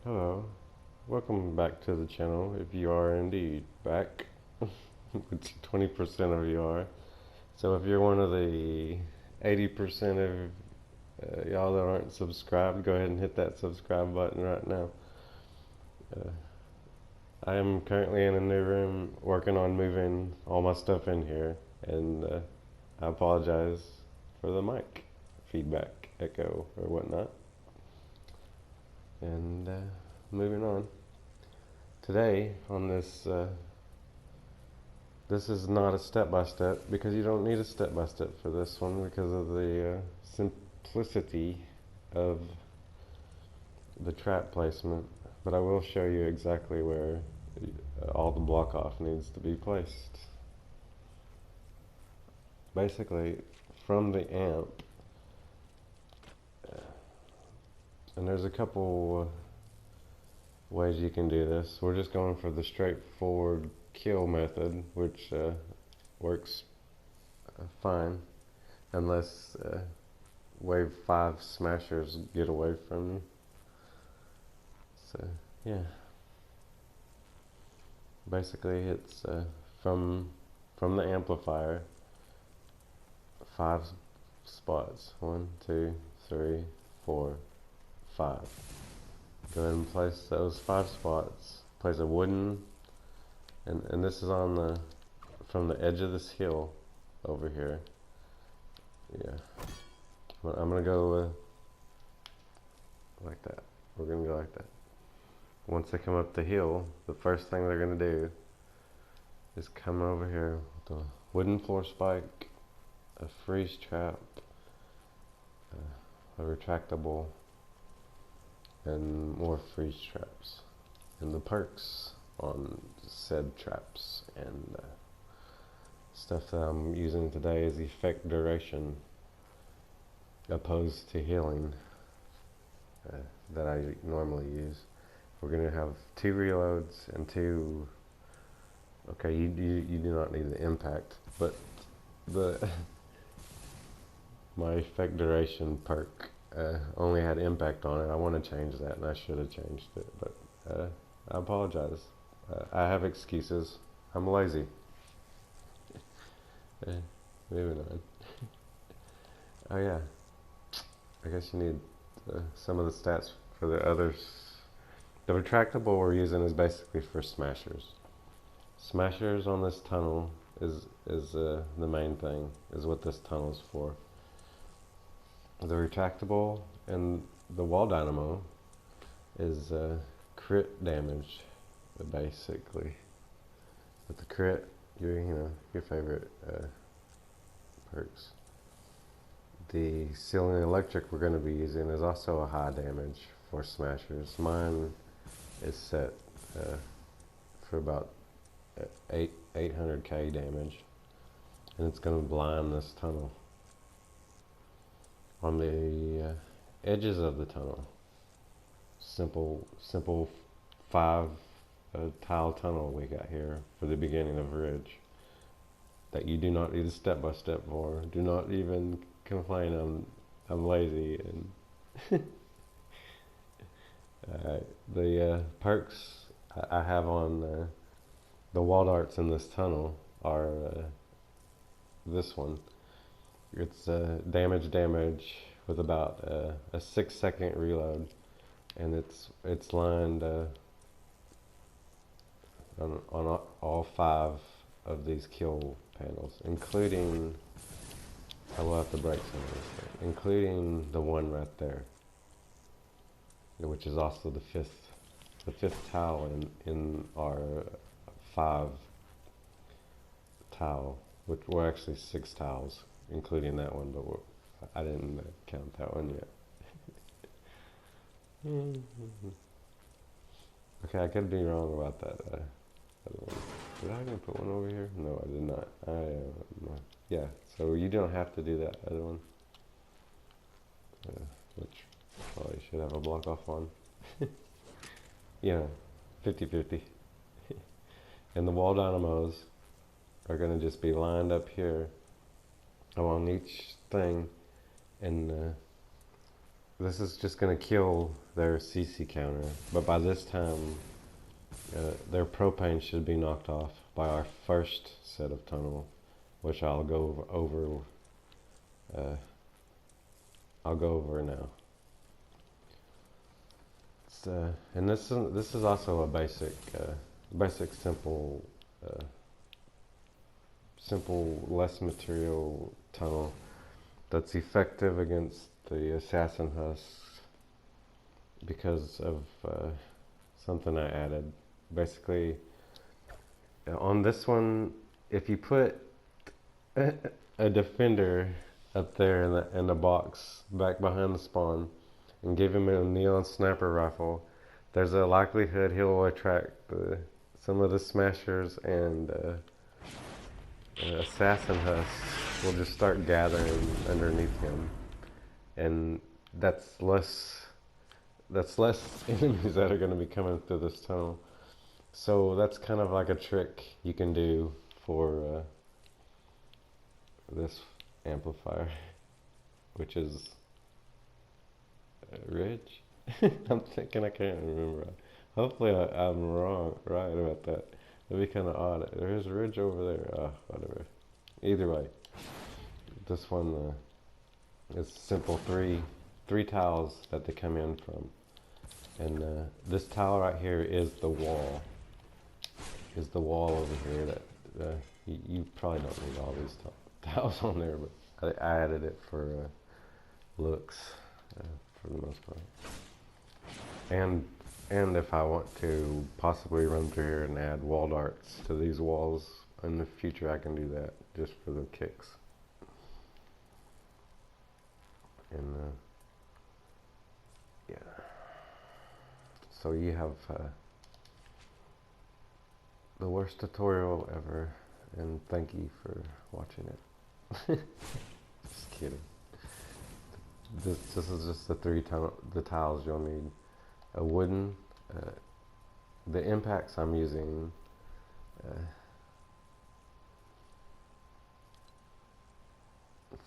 Hello, welcome back to the channel, if you are indeed back, which 20% of you are. So if you're one of the 80% of y'all that aren't subscribed, go ahead and hit that subscribe button right now. I am currently in a new room working on moving all my stuff in here, and I apologize for the mic feedback, echo, or whatnot. And moving on. Today, on this, this is not a step-by-step, because you don't need a step-by-step for this one because of the simplicity of the trap placement. But I will show you exactly where all the block off needs to be placed. Basically, from the amp, and there's a couple ways you can do this. We're just going for the straightforward kill method, which works fine, unless wave 5 smashers get away from you. So yeah, basically it's from the amplifier, 5 spots, 1, 2, 3, 4, 5. Go ahead and place those 5 spots. Place a wooden, and this is on the, from the edge of this hill over here. Yeah, I'm gonna go like that. We're gonna go like that. Once they come up the hill, the first thing they're gonna do is come over here with a wooden floor spike, a freeze trap, a retractable, and more freeze traps, and the perks on said traps. And stuff that I'm using today is effect duration opposed to healing that I normally use. We're going to have 2 reloads and 2, okay, you do not need the impact, but the my effect duration perk only had impact on it. I want to change that, and I should have changed it, but I apologize. I have excuses. I'm lazy. Moving on. Oh yeah, I guess you need some of the stats for the others. The retractable we're using is basically for smashers. Smashers on this tunnel is the main thing, is what this tunnel is for. The retractable and the wall dynamo is crit damage, basically. With the crit, your favorite perks. The ceiling electric we're going to be using is also a high damage for smashers. Mine is set for about 800k damage, and it's going to blind this tunnel. On the edges of the tunnel, simple 5 tile tunnel we got here for the beginning of ridge that you do not need a step-by-step for. Do not even complain I'm lazy. And the perks I have on the wall darts in this tunnel are this one. It's damage with about a 6-second reload, and it's lined on all 5 of these kill panels, including, I will have to break some of this thing, including the one right there, which is also the fifth tile in our 5 tile, which were actually 6 tiles, including that one, but I didn't count that one yet. Okay, I could be wrong about that other one. Did I even put one over here? No, I did not. Yeah, so you don't have to do that other one, which probably should have a block off on. Yeah, 50-50. And the wall dynamos are going to just be lined up here along each thing, and this is just going to kill their CC counter, but by this time, their propane should be knocked off by our first set of tunnel, which I'll go over. I'll go over now. And this is also a basic, simple, less material tunnel that's effective against the assassin husks because of something I added. Basically, on this one, if you put a defender up there in the box back behind the spawn and give him a neon sniper rifle, there's a likelihood he'll attract some of the smashers, and assassin husks will just start gathering underneath him, and that's less enemies that are going to be coming through this tunnel. So that's kind of like a trick you can do for this amplifier, which is Ridge. I'm thinking, I can't remember. Hopefully I'm right about that. It'd be kind of odd. There is a ridge over there. Whatever. Either way, this one is simple three tiles that they come in from, and this tile right here is the wall. Is the wall over here that you probably don't need all these tiles on there, but I added it for looks for the most part. And if I want to possibly run through here and add wall darts to these walls in the future, I can do that just for the kicks. And yeah. So you have the worst tutorial ever, and thank you for watching it. Just kidding. This is just the tiles you'll need. A wooden, the impacts I'm using,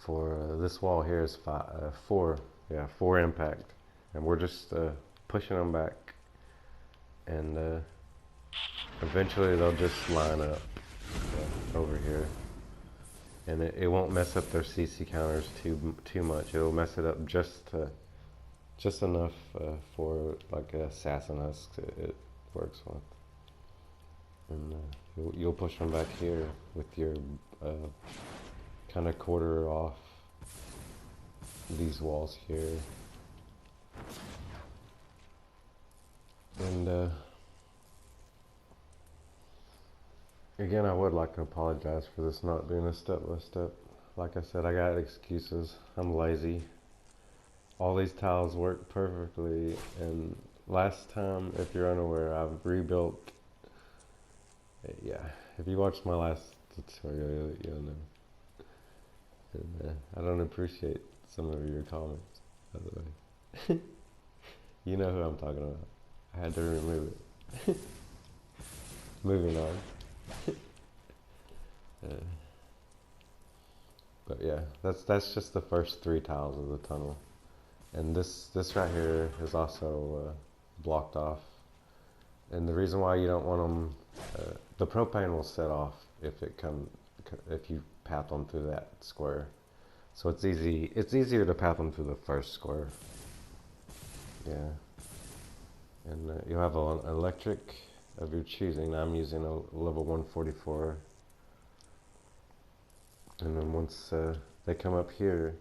for this wall here is four impact, and we're just pushing them back, and eventually they'll just line up over here, and it won't mess up their CC counters too much. It'll mess it up just enough for like assassin husks it works with. And you'll push them back here with your kind of quarter off these walls here. And again, I would like to apologize for this not being a step-by-step. Like I said, I got excuses. I'm lazy. All these tiles work perfectly, and last time, if you're unaware, I've rebuilt. Yeah, if you watched my last tutorial, you'll know. And I don't appreciate some of your comments, by the way. You know who I'm talking about. I had to remove it. Moving on. But yeah, that's just the first 3 tiles of the tunnel. And this right here is also blocked off. And the reason why you don't want them, the propane will set off if you path them through that square. So it's easier to path them through the first square. Yeah. And you'll have an electric of your choosing. I'm using a level 144. And then once they come up here,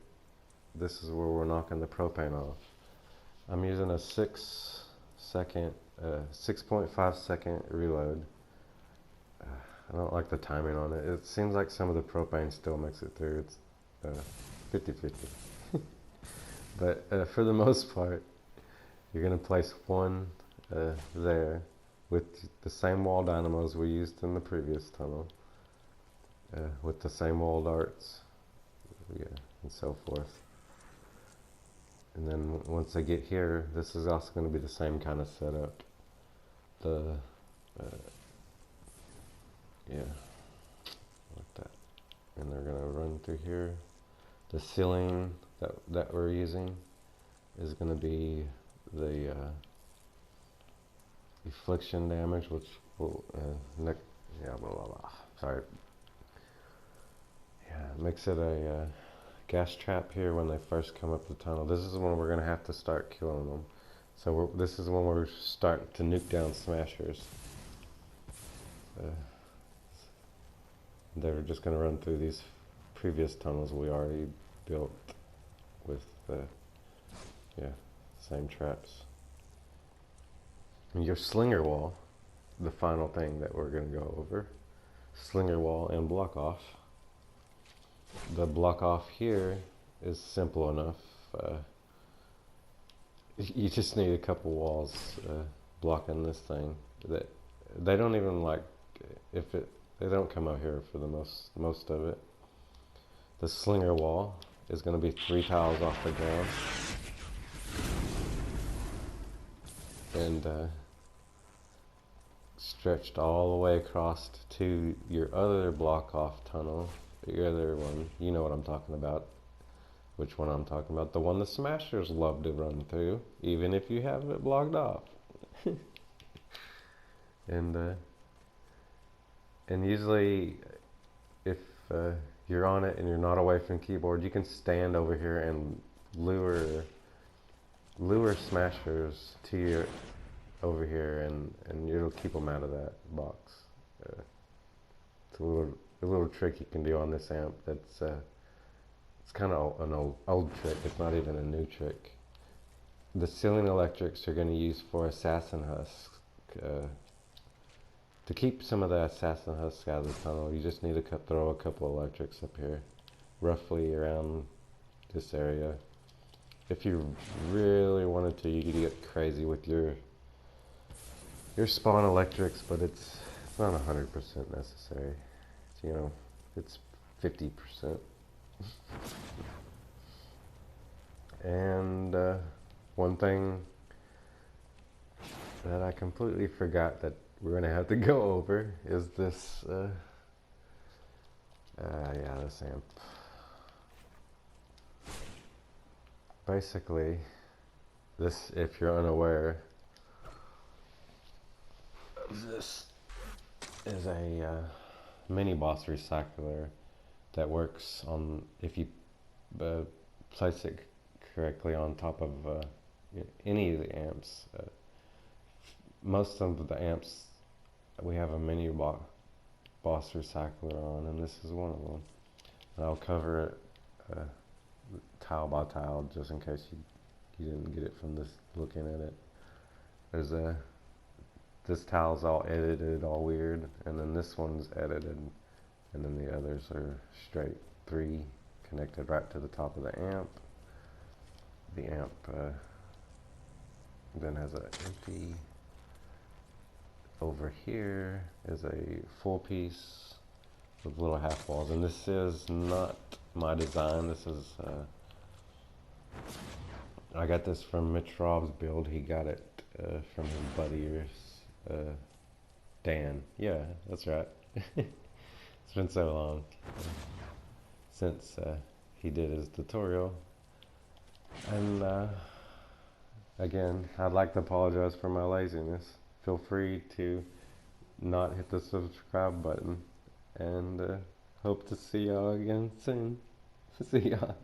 this is where we're knocking the propane off. I'm using a 6.5 second reload. I don't like the timing on it. It seems like some of the propane still makes it through. It's 50-50. But for the most part, you're going to place one there with the same wall dynamos we used in the previous tunnel, with the same wall darts, and so forth. And then once I get here, this is also going to be the same kind of setup. Like that. And they're going to run through here. The ceiling that we're using is going to be the affliction damage, which will yeah, blah, blah, blah. Sorry. Yeah, it makes it a gas trap here when they first come up the tunnel. This is when we're going to have to start killing them. So this is when we're starting to nuke down smashers. They're just going to run through these previous tunnels we already built with yeah, same traps. And your slinger wall, the final thing that we're going to go over. Slinger wall and block off. The block off here is simple enough. You just need a couple walls blocking this thing. They don't even like they don't come out here for the most of it. The slinger wall is going to be 3 tiles off the ground, and stretched all the way across to your other block off tunnel. Your other one, you know what I'm talking about. Which one I'm talking about? The one the smashers love to run through, even if you have it blocked off. And usually, if you're on it and you're not away from keyboard, you can stand over here and lure smashers to your over here, and it'll keep them out of that box. It's a little trick you can do on this amp. That's it's kind of an old trick. It's not even a new trick. The ceiling electrics you're going to use for assassin husks. To keep some of the assassin husks out of the tunnel, you just need to throw a couple electrics up here, roughly around this area. If you really wanted to, you could get crazy with your spawn electrics, but it's not 100% necessary. You know, it's 50%. And one thing that I completely forgot that we're going to have to go over is this, this amp. Basically, this, if you're unaware, this is a mini boss recycler that works on, if you place it correctly on top of any of the amps. Most of the amps we have a mini boss recycler on, and this is one of them. And I'll cover it tile by tile just in case you didn't get it from this looking at it. There's this tile's all edited, all weird, and then this one's edited, and then the others are straight 3 connected right to the top of the amp. The amp then has an empty. Over here is a full piece with little half walls, and this is not my design. This is I got this from Mitch Rob's build. He got it from his buddy Dan. Yeah, that's right. It's been so long since he did his tutorial, and again, I'd like to apologize for my laziness. Feel free to not hit the subscribe button, and hope to see y'all again soon. See y'all.